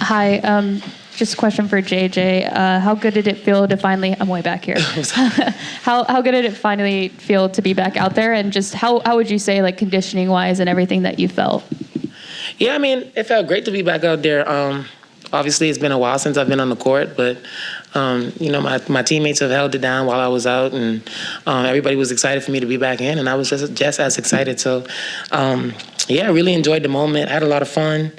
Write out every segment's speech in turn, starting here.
Hi, just a question for JJ. How good did it feel to finally? I'm way back here. How good did it finally feel to be back out there, and just how would you say, like, conditioning wise and everything that you felt? Yeah, I mean, it felt great to be back out there. Obviously, it's been a while since I've been on the court, but my teammates have held it down while I was out, and everybody was excited for me to be back in, and I was just as excited. So, I really enjoyed the moment. I had a lot of fun.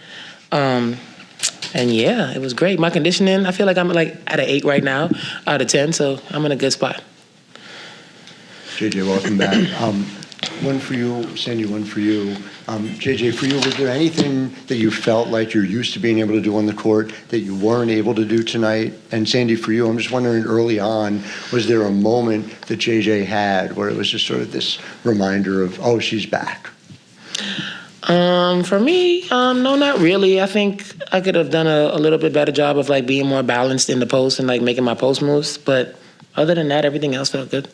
And yeah, it was great. My conditioning, I feel like I'm like at an 8 right now out of 10, so I'm in a good spot. JJ, welcome back. One for you, Sandy, one for you. JJ, for you, was there anything that you felt like you're used to being able to do on the court that you weren't able to do tonight? And Sandy, for you, I'm just wondering, early on, was there a moment that JJ had where it was just sort of this reminder of, oh, she's back? For me, no, not really. I think I could have done a little bit better job of like being more balanced in the post and like making my post moves. But other than that, everything else felt good.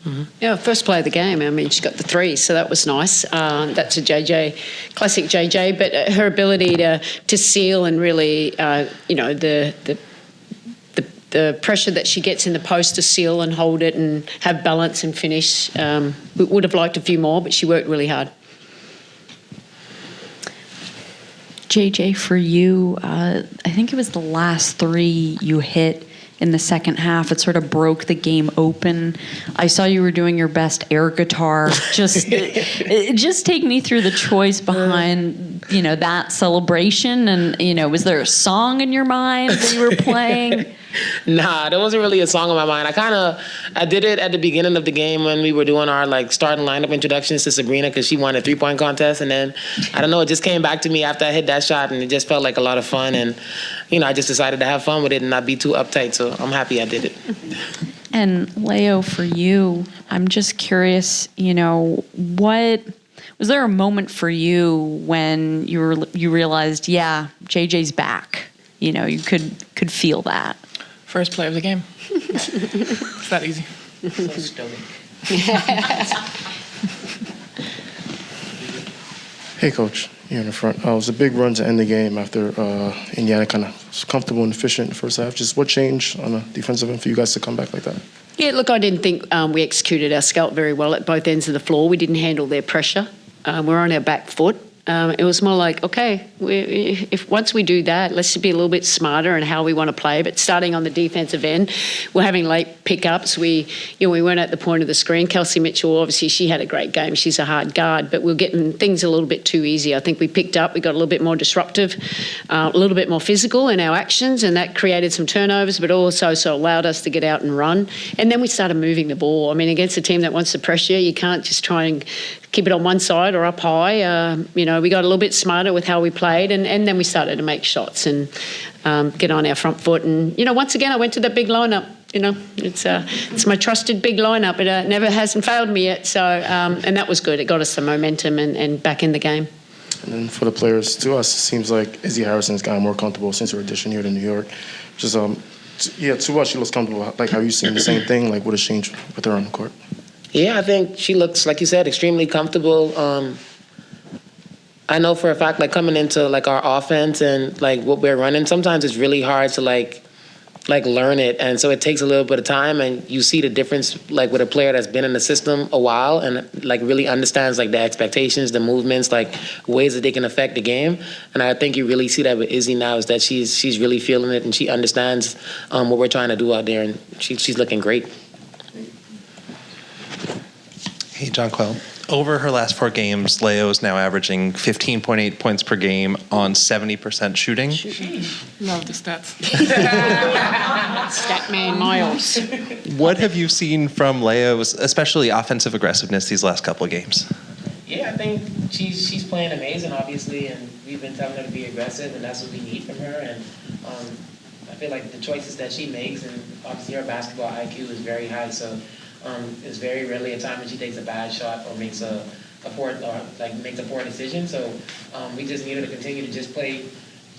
Mm-hmm. Yeah, first play of the game. I mean, she got the 3, so that was nice. That's a JJ, classic JJ. But her ability to seal and really, the pressure that she gets in the post to seal and hold it and have balance and finish. We would have liked a few more, but she worked really hard. JJ, for you, I think it was the last 3 you hit in the second half. It sort of broke the game open. I saw you were doing your best air guitar. Just take me through the choice behind, that celebration. And, was there a song in your mind that you were playing? Nah, there wasn't really a song on my mind. I did it at the beginning of the game when we were doing our like starting lineup introductions to Sabrina because she won a 3-point contest, and then I don't know, it just came back to me after I hit that shot, and it just felt like a lot of fun, and I just decided to have fun with it and not be too uptight. So I'm happy I did it. And Leo, for you, I'm just curious, what was there a moment for you when you realized, yeah, JJ's back? You could feel that. First play of the game. It's that easy. So stoic. Hey, Coach. Here in the front. It was a big run to end the game after Indiana kind of was comfortable and efficient in the first half. Just what changed on the defensive end for you guys to come back like that? Yeah, look, I didn't think we executed our scout very well at both ends of the floor. We didn't handle their pressure. We're on our back foot. It was more like, okay, if once we do that, let's be a little bit smarter in how we want to play. But starting on the defensive end, we're having late pickups. We weren't at the point of the screen. Kelsey Mitchell, obviously, she had a great game. She's a hard guard, but we're getting things a little bit too easy. I think we picked up. We got a little bit more disruptive, a little bit more physical in our actions, and that created some turnovers, but also allowed us to get out and run. And then we started moving the ball. I mean, against a team that wants the pressure, you can't just try and keep it on one side or up high. We got a little bit smarter with how we played, and then we started to make shots and get on our front foot. And, once again, I went to that big lineup. It's my trusted big lineup. It never hasn't failed me yet. So, and that was good. It got us some momentum and back in the game. And then for the players, to us, it seems like Izzy Harrison's gotten more comfortable since her addition here to New York. Just, to us, she looks comfortable. Like, are you seeing the same thing? Like, what has changed with her on the court? Yeah, I think she looks, like you said, extremely comfortable. I know for a fact, like coming into like our offense and like what we're running, sometimes it's really hard to like learn it, and so it takes a little bit of time. And you see the difference like with a player that's been in the system a while and like really understands like the expectations, the movements, like ways that they can affect the game. And I think you really see that with Izzy now, is that she's really feeling it and she understands what we're trying to do out there, and she's looking great. Hey, Jonquel. Over her last 4 games, Leo is now averaging 15.8 points per game on 70% shooting. Love the stats. Statman Miles. What have you seen from Leo's, especially offensive aggressiveness, these last couple of games? Yeah, I think she's playing amazing, obviously, and we've been telling her to be aggressive, and that's what we need from her. And I feel like the choices that she makes, and obviously her basketball IQ is very high, so it's very rarely a time when she takes a bad shot or makes a poor decision. So we just need her to continue to just play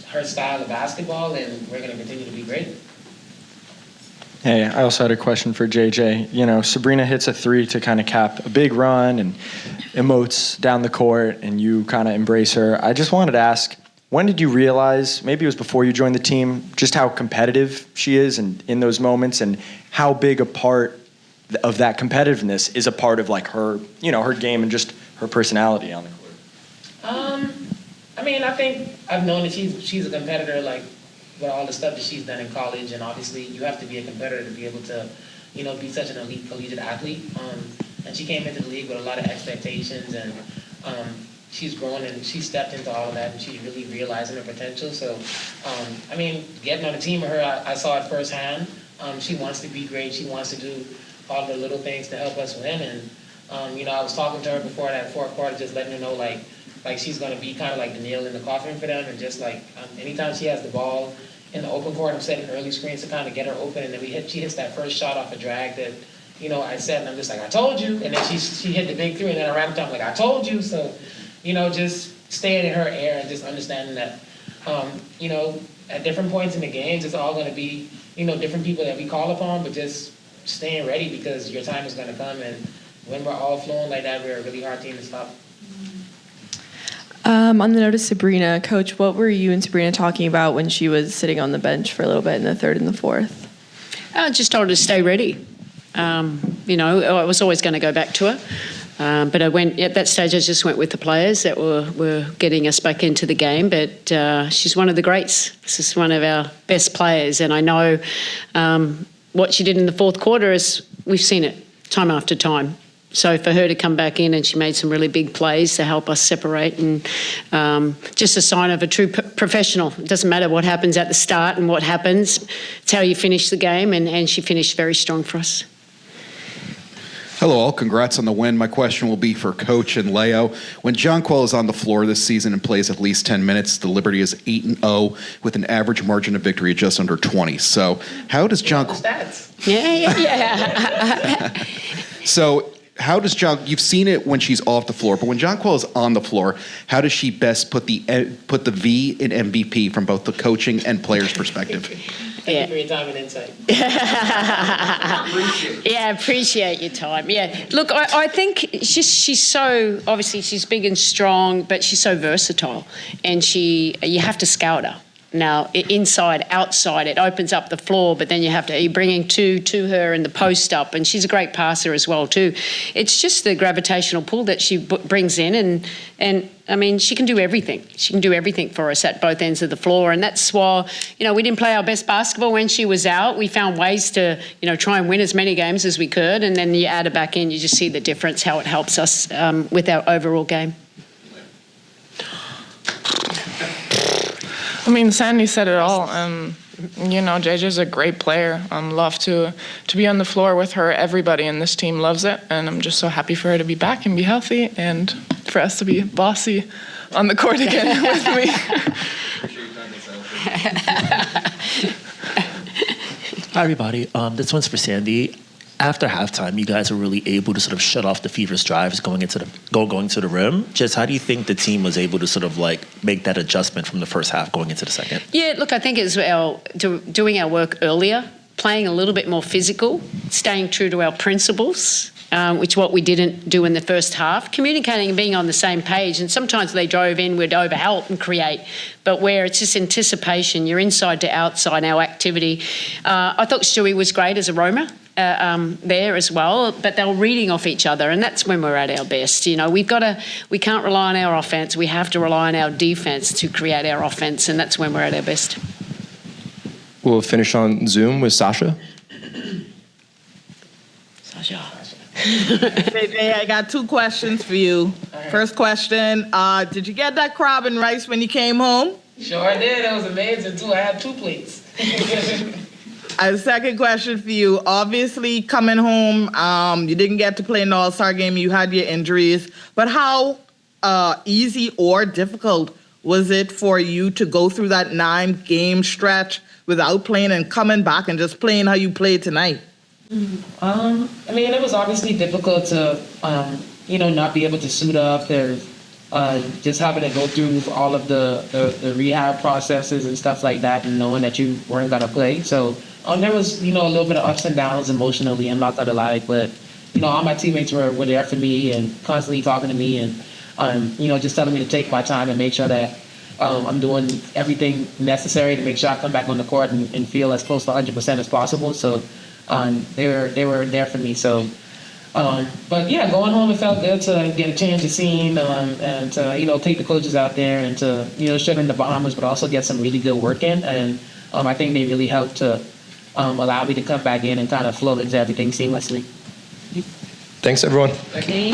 her style of basketball, and we're going to continue to be great. Hey, I also had a question for JJ. Sabrina hits a 3 to kind of cap a big run and emotes down the court, and you kind of embrace her. I just wanted to ask, When did you realize, maybe it was before you joined the team, just how competitive she is and in those moments, and how big a part of that competitiveness is a part of like her, her game and just her personality on the court? I mean, I think I've known that she's a competitor, like with all the stuff that she's done in college, and obviously you have to be a competitor to be able to, be such an elite collegiate athlete. And she came into the league with a lot of expectations, and she's grown and she stepped into all of that, and she's really realizing her potential. So, I mean, getting on the team with her, I saw it firsthand. She wants to be great. She wants to do all the little things to help us win. And, I was talking to her before that fourth quarter, just letting her know, like she's going to be kind of like the nail in the coffin for them. And just like anytime she has the ball in the open court, I'm setting early screens to kind of get her open. And then she hits that first shot off a drag that, I said, and I'm just like, I told you. And then she hit the big three, and then around the time, like, I told you. So, just staying in her air and just understanding that, at different points in the games, it's all going to be, different people that we call upon, but just staying ready because your time is going to come. And when we're all flowing like that, we're a really hard team to stop. On the note of Sabrina, Coach, what were you and Sabrina talking about when she was sitting on the bench for a little bit in the third and the fourth? I just told her to stay ready. I was always going to go back to her. But I went, at that stage, I just went with the players that were getting us back into the game. But she's one of the greats. This is one of our best players. And I know what she did in the fourth quarter is, we've seen it time after time. So for her to come back in, and she made some really big plays to help us separate, and just a sign of a true professional. It doesn't matter what happens at the start and what happens. It's how you finish the game, and she finished very strong for us. Hello all, congrats on the win. My question will be for Coach and Leo. When Jonquel is on the floor this season and plays at least 10 minutes, the Liberty is 8-0 with an average margin of victory just under 20. So how does Jonquel... Yeah. So how does you've seen it when she's off the floor, but when Jonquel is on the floor, how does she best put the V in MVP from both the coaching and players' perspective? Thank you for your time and insight. Appreciate your time. Yeah, look, I think she's so, obviously she's big and strong, but she's so versatile, and you have to scout her. Now, inside, outside, it opens up the floor, but then you're bringing two to her and the post up, and she's a great passer as well too. It's just the gravitational pull that she brings in, and I mean, she can do everything. She can do everything for us at both ends of the floor, and that's why, we didn't play our best basketball when she was out. We found ways to, try and win as many games as we could, and then you add her back in, you just see the difference, how it helps us with our overall game. I mean, Sandy said it all. JJ's a great player. Love to be on the floor with her. Everybody in this team loves it, and I'm just so happy for her to be back and be healthy, and for us to be bossy on the court again with me. Hi, everybody. This one's for Sandy. After halftime, you guys were really able to sort of shut off the feverish drives going to the rim. Just how do you think the team was able to sort of like make that adjustment from the first half going into the second? Yeah, look, I think it's doing our work earlier, playing a little bit more physical, staying true to our principles, which what we didn't do in the first half, communicating and being on the same page. And sometimes they drove in, we'd overhelp and create, but where it's just anticipation, you're inside to outside, our activity. I thought Stewie was great as a roamer. There as well, but they were reading off each other, and that's when we're at our best. We can't rely on our offense. We have to rely on our defense to create our offense, and that's when we're at our best. We'll finish on Zoom with Sasha. Sasha. JJ, I got two questions for you. First question, did you get that crab and rice when you came home? Sure did. It was amazing, too. I had 2 plates. A second question for you. Obviously, coming home, you didn't get to play in the All-Star game. You had your injuries. But how easy or difficult was it for you to go through that 9-game stretch without playing and coming back and just playing how you played tonight? I mean, it was obviously difficult to, not be able to suit up. There's just having to go through all of the rehab processes and stuff like that, and knowing that you weren't going to play. So there was, a little bit of ups and downs emotionally, I'm not going to lie, but, all my teammates were there for me and constantly talking to me and, just telling me to take my time and make sure that I'm doing everything necessary to make sure I come back on the court and feel as close to 100% as possible. So they were there for me. So, but yeah, going home, it felt good to get a change of scene and to take the coaches out there and to show them the Bahamas, but also get some really good work in. And I think they really helped to allow me to come back in and kind of flow into everything seamlessly. Thanks, everyone. Okay.